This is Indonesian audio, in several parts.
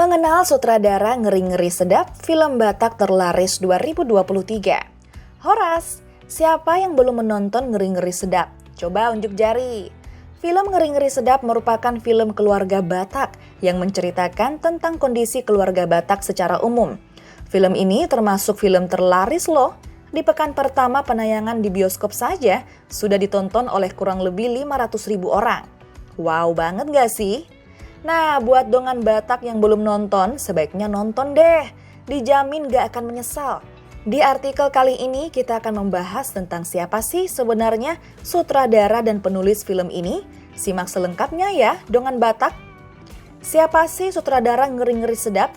Mengenal sutradara ngeri-ngeri sedap film Batak terlaris 2023. Horas, siapa yang belum menonton ngeri-ngeri sedap? Coba unjuk jari. Film ngeri-ngeri sedap merupakan film keluarga Batak yang menceritakan tentang kondisi keluarga Batak secara umum. Film ini termasuk film terlaris loh. Di pekan pertama penayangan di bioskop saja sudah ditonton oleh kurang lebih 500.000 orang. Wow banget gak sih? Nah, buat dongan Batak yang belum nonton, sebaiknya nonton deh. Dijamin gak akan menyesal. Di artikel kali ini kita akan membahas tentang siapa sih sebenarnya sutradara dan penulis film ini. Simak selengkapnya ya, dongan Batak. Siapa sih sutradara ngeri-ngeri sedap?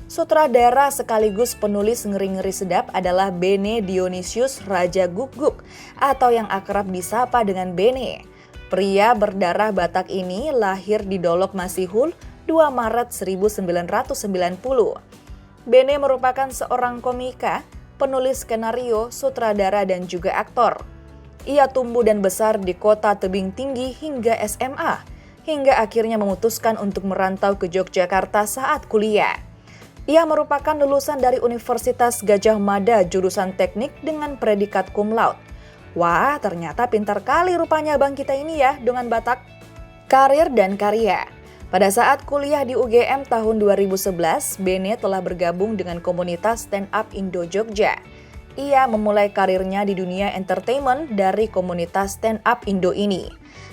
Sutradara sekaligus penulis ngeri-ngeri sedap adalah Bene Dionysius Raja Guguk atau yang akrab disapa dengan Bene. Pria berdarah Batak ini lahir di Dolok Masihul 2 Maret 1990. Bene merupakan seorang komika, penulis skenario, sutradara dan juga aktor. Ia tumbuh dan besar di kota tebing tinggi hingga SMA, hingga akhirnya memutuskan untuk merantau ke Yogyakarta saat kuliah. Ia merupakan lulusan dari Universitas Gadjah Mada jurusan teknik dengan predikat cum laude. Wah, ternyata pintar kali rupanya abang kita ini ya, dongan Batak. Karir dan karya. Pada saat kuliah di UGM tahun 2011, Bene telah bergabung dengan komunitas stand up Indo Jogja. Ia memulai karirnya di dunia entertainment dari komunitas stand up Indo ini.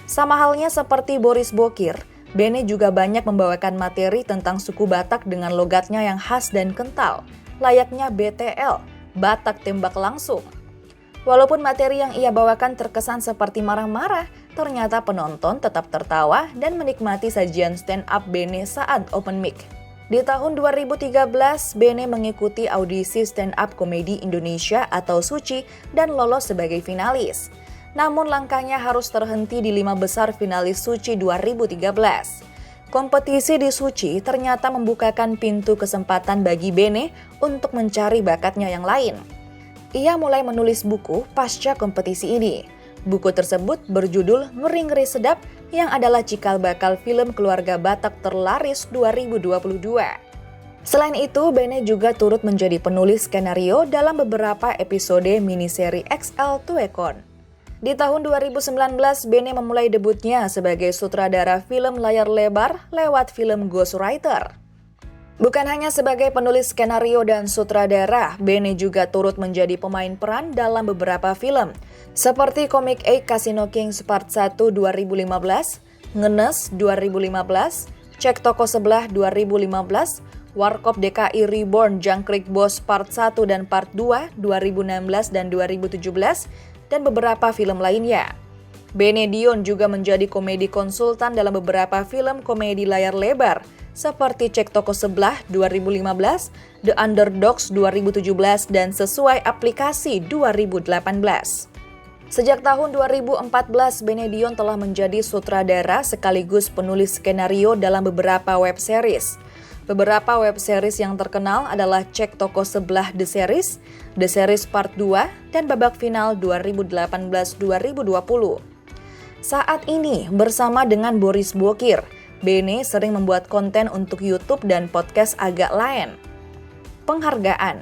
Sama halnya seperti Boris Bokir, Bene juga banyak membawakan materi tentang suku Batak dengan logatnya yang khas dan kental, layaknya BTL, Batak Tembak Langsung. Walaupun materi yang ia bawakan terkesan seperti marah-marah, ternyata penonton tetap tertawa dan menikmati sajian stand-up Bene saat open mic. Di tahun 2013, Bene mengikuti audisi stand-up komedi Indonesia atau SUCI dan lolos sebagai finalis. Namun langkahnya harus terhenti di 5 besar finalis SUCI 2013. Kompetisi di SUCI ternyata membukakan pintu kesempatan bagi Bene untuk mencari bakatnya yang lain. Ia mulai menulis buku pasca kompetisi ini. Buku tersebut berjudul Ngeri-Ngeri Sedap yang adalah cikal bakal film keluarga Batak terlaris 2022. Selain itu, Bene juga turut menjadi penulis skenario dalam beberapa episode miniseri XL Tuekon. Di tahun 2019, Bene memulai debutnya sebagai sutradara film layar lebar lewat film Ghostwriter. Bukan hanya sebagai penulis skenario dan sutradara, Bene juga turut menjadi pemain peran dalam beberapa film, seperti Komik 8 Casino Kings Part 1 2015, Ngenes 2015, Cek Toko Sebelah 2015, Warkop DKI Reborn Jangkrik Bos Part 1 dan Part 2 2016 dan 2017, dan beberapa film lainnya. Bene Dion juga menjadi komedi konsultan dalam beberapa film komedi layar lebar, seperti Cek Toko Sebelah 2015, The Underdogs 2017, dan Sesuai Aplikasi 2018. Sejak tahun 2014, Bene Dion telah menjadi sutradara sekaligus penulis skenario dalam beberapa web series. Beberapa web series yang terkenal adalah Cek Toko Sebelah The Series Part 2, dan Babak Final 2018-2020. Saat ini, bersama dengan Boris Bokir, Bene sering membuat konten untuk YouTube dan podcast agak lain. Penghargaan.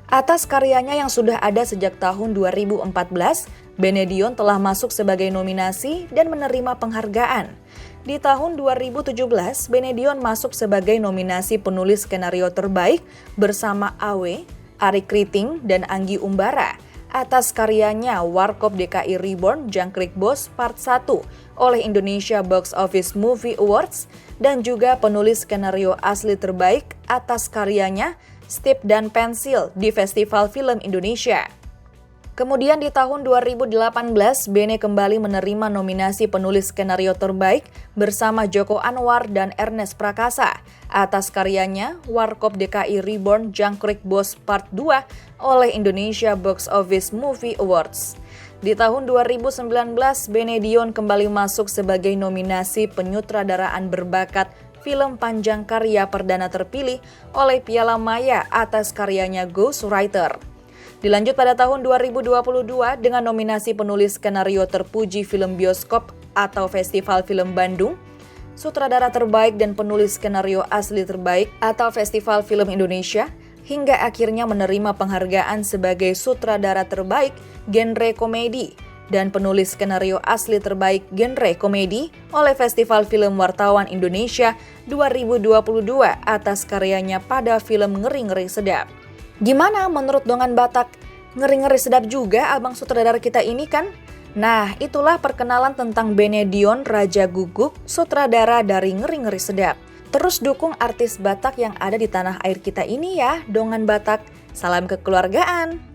Atas karyanya yang sudah ada sejak tahun 2014, Bene Dion telah masuk sebagai nominasi dan menerima penghargaan. Di tahun 2017, Bene Dion masuk sebagai nominasi penulis skenario terbaik bersama Awe, Ari Kriting, dan Anggi Umbara atas karyanya Warkop DKI Reborn Jangkrik Bos Part 1 oleh Indonesia Box Office Movie Awards, dan juga penulis skenario asli terbaik atas karyanya Stip dan Pensil di Festival Film Indonesia. Kemudian di tahun 2018, Bene kembali menerima nominasi penulis skenario terbaik bersama Joko Anwar dan Ernest Prakasa atas karyanya Warkop DKI Reborn Jangkrik Bos Part 2 oleh Indonesia Box Office Movie Awards. Di tahun 2019, Bene Dion kembali masuk sebagai nominasi penyutradaraan berbakat film panjang karya perdana terpilih oleh Piala Maya atas karyanya Ghostwriter. Dilanjut pada tahun 2022 dengan nominasi penulis skenario terpuji film bioskop atau Festival Film Bandung, sutradara terbaik dan penulis skenario asli terbaik atau Festival Film Indonesia, hingga akhirnya menerima penghargaan sebagai sutradara terbaik genre komedi dan penulis skenario asli terbaik genre komedi oleh Festival Film Wartawan Indonesia 2022 atas karyanya pada film Ngeri-Ngeri Sedap. Gimana menurut Dongan Batak? Ngeri-ngeri sedap juga abang sutradara kita ini kan? Nah, itulah perkenalan tentang Benedion Raja Guguk, sutradara dari Ngeri-Ngeri Sedap. Terus dukung artis Batak yang ada di tanah air kita ini ya, Dongan Batak. Salam kekeluargaan.